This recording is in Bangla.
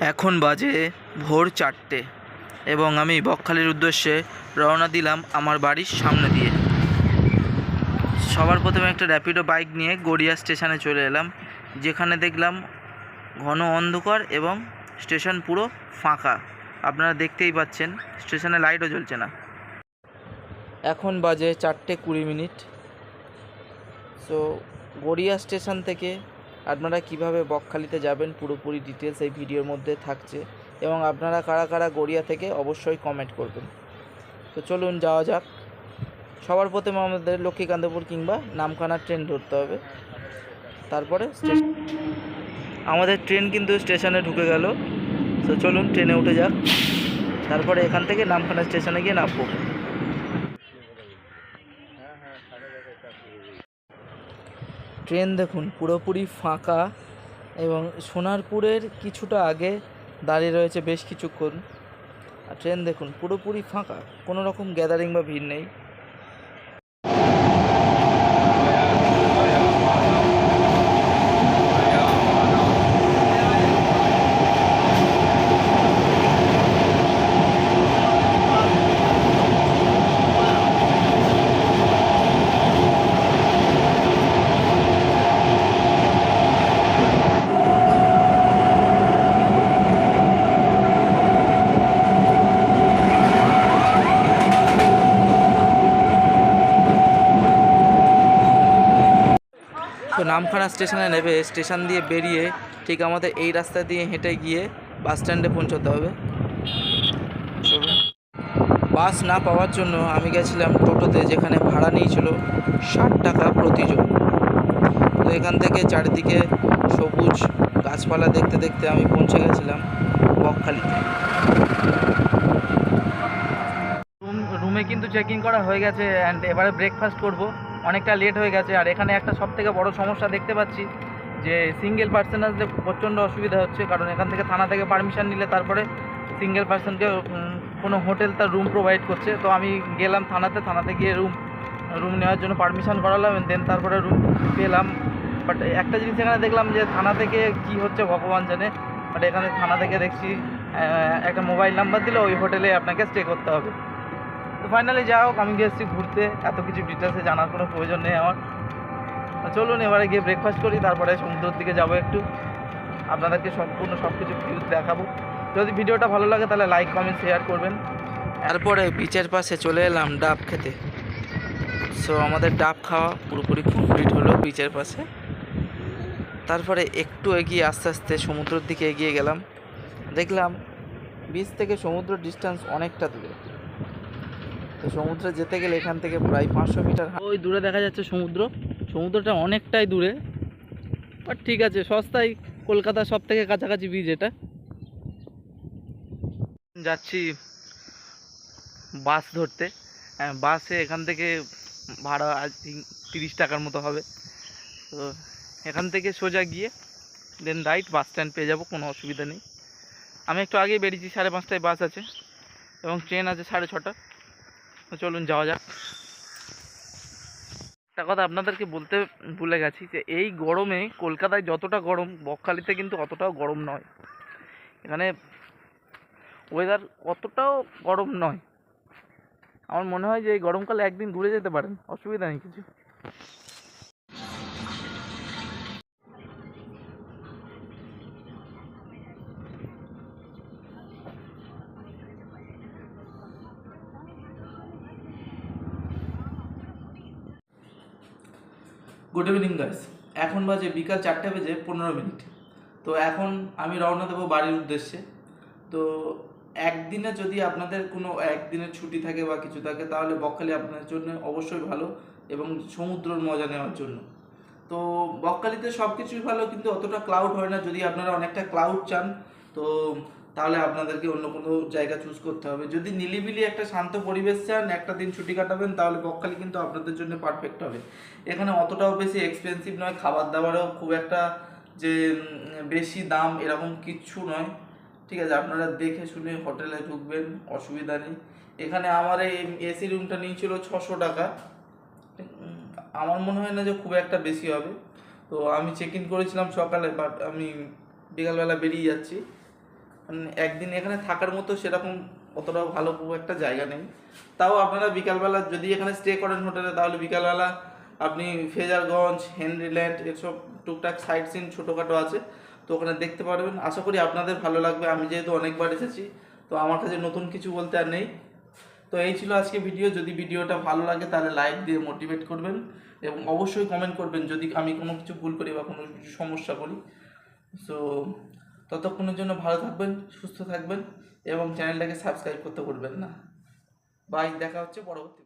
এখন বাজে ভোর 4টে এবং আমি বকখালির উদ্দেশ্যে রওনা দিলাম আমার বাড়ির সামনে দিয়ে। সবার প্রথমে একটা র্যাপিডো বাইক নিয়ে গড়িয়া স্টেশনে চলে এলাম, যেখানে দেখলাম ঘন অন্ধকার এবং স্টেশন পুরো ফাঁকা। আপনারা দেখতেই পাচ্ছেন স্টেশনে লাইটও জ্বলছে না। এখন বাজে 4:20। সো গড়িয়া স্টেশন থেকে আপনারা কিভাবে বকখালিতে যাবেন পুরোপুরি ডিটেলস এই ভিডিওর মধ্যে থাকছে, এবং আপনারা কারা কারা গড়িয়া থেকে অবশ্যই কমেন্ট করবেন। তো চলুন যাওয়া যাক। সবার প্রথমে আমাদের লক্ষ্মীকান্তপুর কিংবা নামখানা ট্রেন ধরতে হবে, তারপরে আমাদের ট্রেন কিন্তু স্টেশনে ঢুকে গেল। তো চলুন ট্রেনে উঠে যাক, তারপরে এখান থেকে নামখানা স্টেশনে গিয়ে নামবো। ট্রেন দেখুন পুরোপুরি ফাঁকা, এবং সোনারপুরের কিছুটা আগে দাঁড়িয়ে রয়েছে বেশ কিছুক্ষণ। আর ট্রেন দেখুন পুরোপুরি ফাঁকা, কোনো রকম গ্যাদারিং বা ভিড় নেই। তো নামখানা স্টেশনে নেবে স্টেশন দিয়ে বেরিয়ে ঠিক আমাদের এই রাস্তা দিয়ে হেঁটে গিয়ে বাস স্ট্যান্ডে পৌঁছতে হবে। বাস না পাওয়ার জন্য আমি গেছিলাম টোটোতে, যেখানে ভাড়া নিয়েছিল 60 টাকা প্রতিজন। তো এখান থেকে চারিদিকে সবুজ গাছপালা দেখতে দেখতে আমি পৌঁছে গেছিলাম বকখালিতে। রুমে কিন্তু চেকিং করা হয়ে গেছে, অ্যান্ড এবারে ব্রেকফাস্ট করব। অনেকটা লেট হয়ে গেছে, আর এখানে একটা সবথেকে বড় সমস্যা দেখতে পাচ্ছি যে সিঙ্গেল পার্সন আসলে প্রচণ্ড অসুবিধা হচ্ছে, কারণ এখান থেকে থানা থেকে পারমিশন নিলে তারপরে সিঙ্গেল পার্সনকে কোনো হোটেল তার রুম প্রোভাইড করছে। তো আমি গেলাম থানাতে গিয়ে রুম নেওয়ার জন্য পারমিশন করালাম, দেন তারপরে রুম পেলাম। বাট একটা জিনিস এখানে দেখলাম যে থানা থেকে কি হচ্ছে ভগবান জানে, বাট এখানে থানা থেকে দেখছি একটা মোবাইল নাম্বার দিলে ওই হোটেলে আপনাকে স্টে করতে হবে। তো ফাইনালি যা হোক, আমি গিয়েছি ঘুরতে, এত কিছু ডিটেলসে জানার কোনো প্রয়োজন নেই আমার। চলুন এবারে গিয়ে ব্রেকফাস্ট করি, তারপরে সমুদ্রের দিকে যাবো, একটু আপনাদেরকে সম্পূর্ণ সব কিছু ভিউ দেখাবো। যদি ভিডিওটা ভালো লাগে তাহলে লাইক কমেন্ট শেয়ার করবেন। তারপরে বিচের পাশে চলে এলাম ডাব খেতে। সো আমাদের ডাব খাওয়া পুরোপুরি কমপ্লিট হলো বিচের পাশে। তারপরে একটু এগিয়ে আস্তে আস্তে সমুদ্রের দিকে এগিয়ে গেলাম। দেখলাম বিচ থেকে সমুদ্র ডিস্টেন্স অনেকটা দূরে। তো সমুদ্রে যেতে গেলে এখান থেকে প্রায় 500 মিটার ওই দূরে দেখা যাচ্ছে সমুদ্রটা অনেকটাই দূরে, বাট ঠিক আছে, সস্তায় কলকাতার সব থেকে কাছাকাছি বিচ এটা। যাচ্ছি বাস ধরতে। বাসে এখান থেকে ভাড়া আই থিঙ্ক 30 টাকার মতো হবে। তো এখান থেকে সোজা গিয়ে দেন রাইট বাস স্ট্যান্ড পেয়ে যাবো, কোনো অসুবিধা নেই। আমি একটু আগেই বেরিয়েছি, 5:30টায় বাস আছে এবং ট্রেন আছে 6:30। তো চলুন যাওয়া যাক। একটা কথা আপনাদেরকে বলতে ভুলে গেছি যে এই গরমে কলকাতায় যতটা গরম, বকখালিতে কিন্তু অতটাও গরম নয়। এখানে ওয়েদার অতটাও গরম নয়। আমার মনে হয় যে এই গরমকালে একদিন ঘুরে যেতে পারেন, অসুবিধা নেই কিছু। গুড ইভিনিং গাইস, এখন বাজে বিকাল 4:15। তো এখন আমি রওনা দেবো বাড়ির উদ্দেশ্যে। তো একদিনে যদি আপনাদের কোনো একদিনের ছুটি থাকে বা কিছু থাকে, তাহলে বকখালি আপনাদের জন্য অবশ্যই ভালো, এবং সমুদ্রের মজা নেওয়ার জন্য। তো বকখালিতে সব কিছুই ভালো, কিন্তু অতটা ক্লাউড হয় না। যদি আপনারা অনেকটা ক্লাউড চান, তো তাহলে আপনাদেরকে অন্য কোনো জায়গা চুজ করতে হবে। যদি নিলিবিলি একটা শান্ত পরিবেশ চান, একটা দিন ছুটি কাটাবেন, তাহলে বকখালি কিন্তু আপনাদের জন্য পারফেক্ট হবে। এখানে অতটাও বেশি এক্সপেন্সিভ নয়, খাবার দাবারও খুব একটা যে বেশি দাম এরকম কিচ্ছু নয়। ঠিক আছে, আপনারা দেখে শুনে হোটেলে ঢুকবেন, অসুবিধা নেই। এখানে আমার এই এসি রুমটা নিয়েছিল 600 টাকা। আমার মনে হয় না যে খুব একটা বেশি হবে। তো আমি চেক ইন করেছিলাম সকালে, বাট আমি বিকালবেলা বেরিয়ে যাচ্ছি। একদিন এখানে থাকার মতো সেরকম অতটাও ভালো খুব একটা জায়গা নেই। তাও আপনারা বিকালবেলা যদি এখানে স্টে করেন হোটেলে, তাহলে বিকালবেলা আপনি ফ্রেজারগঞ্জ, হেনরিল্যান্ড এসব টুকটাক সাইট সিন ছোটোখাটো আছে, তো ওখানে দেখতে পারবেন। আশা করি আপনাদের ভালো লাগবে। আমি যেহেতু অনেকবার এসেছি, তো আমার কাছে নতুন কিছু বলতে আর নেই। তো এই ছিল আজকে ভিডিও। যদি ভিডিওটা ভালো লাগে তাহলে লাইক দিয়ে মোটিভেট করবেন এবং অবশ্যই কমেন্ট করবেন যদি আমি কোনো কিছু ভুল করি বা কোনো কিছু সমস্যা করি। সো ততক্ষণের জন্য ভালো থাকবেন, সুস্থ থাকবেন এবং চ্যানেলটাকে সাবস্ক্রাইব করতে ভুলবেন না। বাই, দেখা হচ্ছে পরবর্তী।